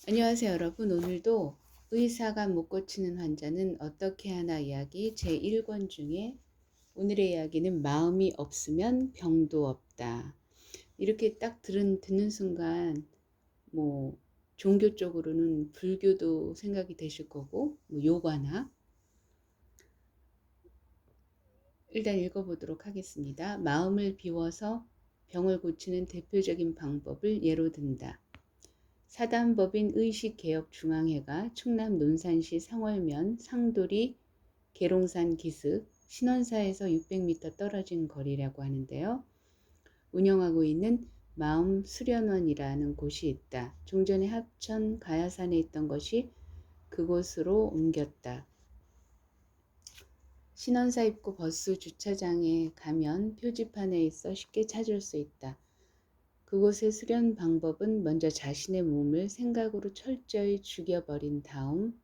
안녕하세요, 여러분. 오늘도 의사가 못 고치는 환자는 어떻게 하나 이야기 제1권 중에 오늘의 이야기는 마음이 없으면 병도 없다. 이렇게 딱 듣는 순간 뭐 종교 쪽으로는 불교도 생각이 되실 거고 요가나 일단 읽어보도록 하겠습니다. 마음을 비워서 병을 고치는 대표적인 방법을 예로 든다. 사단법인 의식개혁중앙회가 충남 논산시 상월면 상도리 계룡산 기슭 신원사에서 600m 떨어진 거리라고 하는데요. 운영하고 있는 마음수련원이라는 곳이 있다. 종전에 합천 가야산에 있던 것이 그곳으로 옮겼다. 신원사 입구 버스 주차장에 가면 표지판에 있어 쉽게 찾을 수 있다. 그곳의 수련 방법은 먼저 자신의 몸을 생각으로 철저히 죽여버린 다음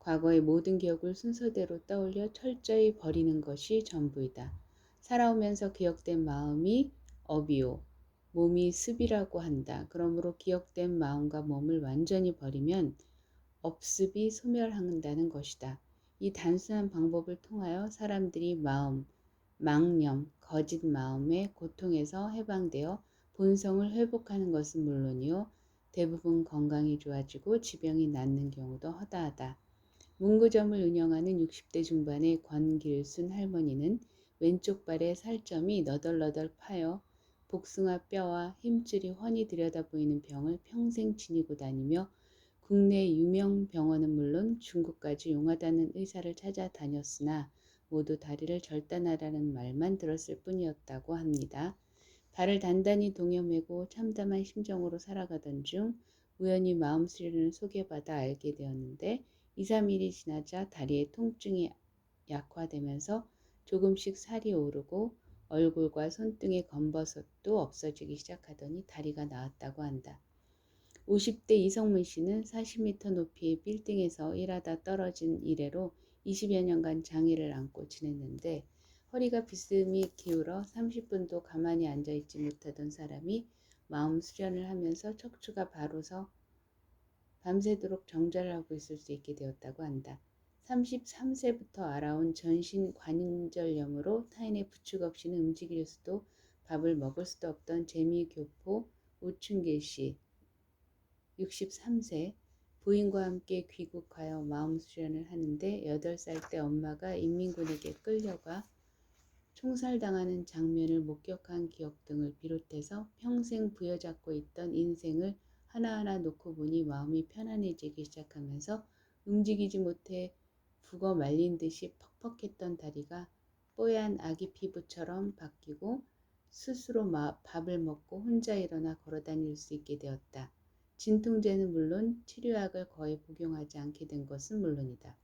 과거의 모든 기억을 순서대로 떠올려 철저히 버리는 것이 전부이다. 살아오면서 기억된 마음이 업이요, 몸이 습이라고 한다. 그러므로 기억된 마음과 몸을 완전히 버리면 업습이 소멸한다는 것이다. 이 단순한 방법을 통하여 사람들이 마음, 망념, 거짓 마음의 고통에서 해방되어 본성을 회복하는 것은 물론이요, 대부분 건강이 좋아지고 지병이 낫는 경우도 허다하다. 문구점을 운영하는 60대 중반의 권길순 할머니는 왼쪽 발에 살점이 너덜너덜 파여 복숭아 뼈와 힘줄이 훤히 들여다보이는 병을 평생 지니고 다니며 국내 유명 병원은 물론 중국까지 용하다는 의사를 찾아다녔으나 모두 다리를 절단하라는 말만 들었을 뿐이었다고 합니다. 발을 단단히 동여매고 참담한 심정으로 살아가던 중 우연히 마음 수련을 소개받아 알게 되었는데 2, 3일이 지나자 다리의 통증이 약화되면서 조금씩 살이 오르고 얼굴과 손등의 검버섯도 없어지기 시작하더니 다리가 나았다고 한다. 50대 이성문 씨는 40m 높이의 빌딩에서 일하다 떨어진 이래로 20여 년간 장애를 안고 지냈는데 허리가 비스듬히 기울어 30분도 가만히 앉아있지 못하던 사람이 마음 수련을 하면서 척추가 바로서 밤새도록 정자를 하고 있을 수 있게 되었다고 한다. 33세부터 알아온 전신 관절염으로 타인의 부축 없이는 움직일 수도 밥을 먹을 수도 없던 재미교포 우춘길 씨 63세 부인과 함께 귀국하여 마음 수련을 하는데 8살 때 엄마가 인민군에게 끌려가 총살당하는 장면을 목격한 기억 등을 비롯해서 평생 부여잡고 있던 인생을 하나하나 놓고 보니 마음이 편안해지기 시작하면서 움직이지 못해 북어 말린 듯이 퍽퍽했던 다리가 뽀얀 아기 피부처럼 바뀌고 스스로 밥을 먹고 혼자 일어나 걸어다닐 수 있게 되었다. 진통제는 물론 치료약을 거의 복용하지 않게 된 것은 물론이다.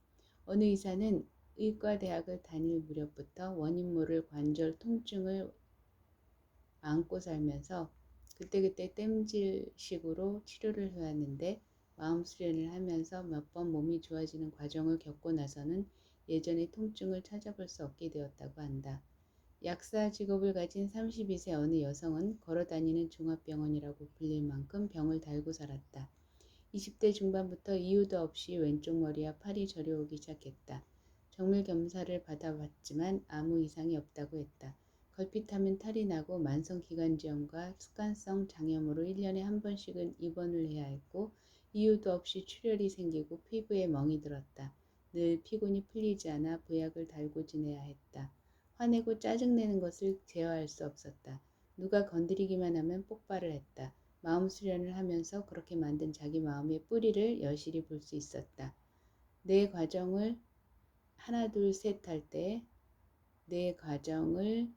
어느 의사는 의과대학을 다닐 무렵부터 원인 모를 관절 통증을 안고 살면서 그때그때 땜질식으로 치료를 해왔는데 마음 수련을 하면서 몇 번 몸이 좋아지는 과정을 겪고 나서는 예전의 통증을 찾아볼 수 없게 되었다고 한다. 약사 직업을 가진 32세 어느 여성은 걸어다니는 종합병원이라고 불릴 만큼 병을 달고 살았다. 20대 중반부터 이유도 없이 왼쪽 머리와 팔이 저려오기 시작했다. 정밀검사를 받아봤지만 아무 이상이 없다고 했다. 걸핏하면 탈이 나고 만성기관지염과 습관성 장염으로 1년에 한 번씩은 입원을 해야 했고 이유도 없이 출혈이 생기고 피부에 멍이 들었다. 늘 피곤이 풀리지 않아 보약을 달고 지내야 했다. 화내고 짜증내는 것을 제어할 수 없었다. 누가 건드리기만 하면 폭발을 했다. 마음 수련을 하면서 그렇게 만든 자기 마음의 뿌리를 여실히 볼 수 있었다. 내 과정을 하나 둘 셋 할 때 내 과정을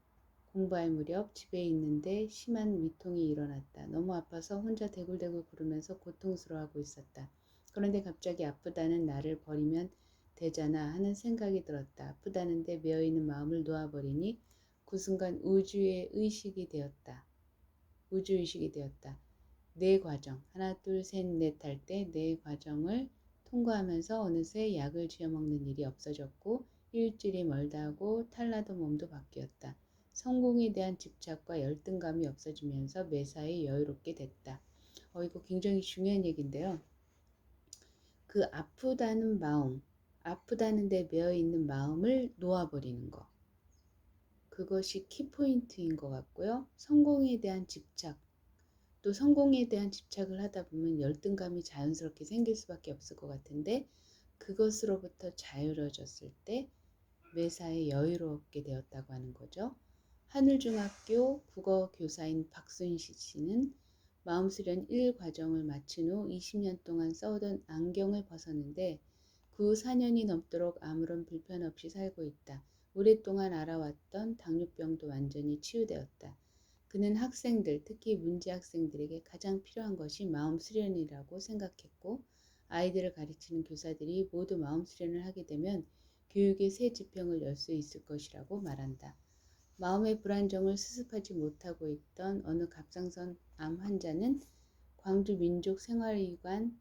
공부할 무렵 집에 있는데 심한 위통이 일어났다. 너무 아파서 혼자 대굴대굴 구르면서 고통스러워하고 있었다. 그런데 갑자기 아프다는 나를 버리면 되잖아 하는 생각이 들었다. 아프다는데 메어있는 마음을 놓아버리니 그 순간 우주의식이 되었다. 우주의식이 되었다. 내 과정, 하나, 둘, 셋, 넷 할 때 내 과정을 통과하면서 어느새 약을 쥐어먹는 일이 없어졌고 일주일이 멀다 하고 탈나던 몸도 바뀌었다. 성공에 대한 집착과 열등감이 없어지면서 매사에 여유롭게 됐다. 이거 굉장히 중요한 얘기인데요. 그 아프다는 마음, 아프다는 데 매여 있는 마음을 놓아버리는 거. 그것이 키포인트인 것 같고요. 성공에 대한 집착, 또 성공에 대한 집착을 하다 보면 열등감이 자연스럽게 생길 수밖에 없을 것 같은데 그것으로부터 자유로워졌을 때 매사에 여유롭게 되었다고 하는 거죠. 하늘중학교 국어교사인 박순시 씨는 마음수련 1과정을 마친 후 20년 동안 써오던 안경을 벗었는데 그 후 4년이 넘도록 아무런 불편 없이 살고 있다. 오랫동안 알아왔던 당뇨병도 완전히 치유되었다. 그는 학생들, 특히 문제 학생들에게 가장 필요한 것이 마음 수련이라고 생각했고 아이들을 가르치는 교사들이 모두 마음 수련을 하게 되면 교육의 새 지평을 열 수 있을 것이라고 말한다. 마음의 불안정을 수습하지 못하고 있던 어느 갑상선 암 환자는 광주 민족생활의관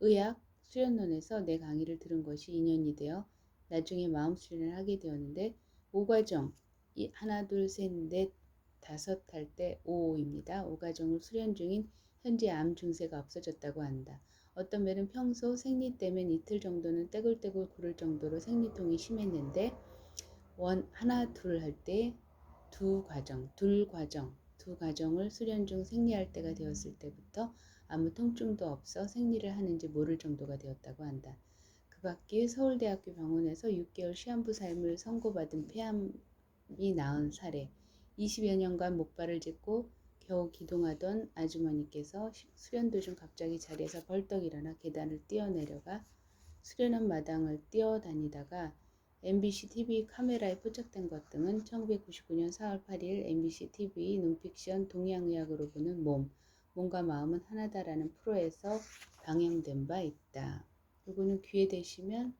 의학 수련원에서 내 강의를 들은 것이 인연이 되어 나중에 마음 수련을 하게 되었는데 5과정 하나 둘 셋 넷 다섯 할 때 5입니다. 5과정을 수련 중인 현재 암 증세가 없어졌다고 한다. 어떤 면은 평소 생리 때면 이틀 정도는 떼굴떼굴 구를 정도로 생리통이 심했는데 하나 둘 할 때 두 과정을 수련 중 생리할 때가 되었을 때부터 아무 통증도 없어 생리를 하는지 모를 정도가 되었다고 한다. 그 밖에 서울대학교 병원에서 6개월 시한부 삶을 선고받은 폐암이 나은 사례, 20여 년간 목발을 짚고 겨우 기동하던 아주머니께서 수련 도중 갑자기 자리에서 벌떡 일어나 계단을 뛰어내려가 수련원 마당을 뛰어다니다가 MBC TV 카메라에 포착된 것 등은 1999년 4월 8일 MBC TV 논픽션 동양의학으로 보는 몸과 마음은 하나다라는 프로에서 방영된 바 있다. 이거는 기회 되시면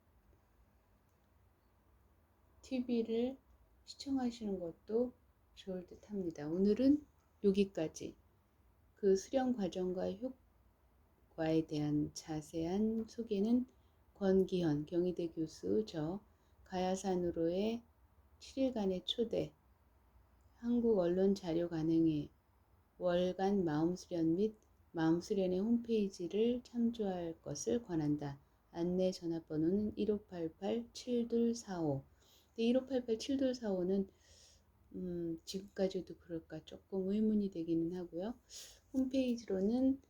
TV를 시청하시는 것도 좋을 듯 합니다. 오늘은 여기까지 그 수련 과정과 효과에 대한 자세한 소개는 권기현 경희대 교수 가야산으로의 7일간의 초대 한국언론자료관행회 월간 마음수련 및 마음수련의 홈페이지를 참조할 것을 권한다. 안내 전화번호는 1588-7245. 1588-7245는 지금까지도 그럴까 조금 의문이 되기는 하고요. 홈페이지로는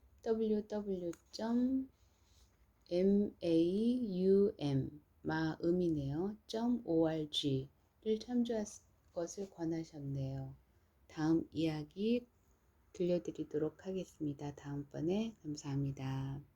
마음이네요. .org를 참조할 것을 권하셨네요. 다음 이야기 들려드리도록 하겠습니다. 다음번에 감사합니다.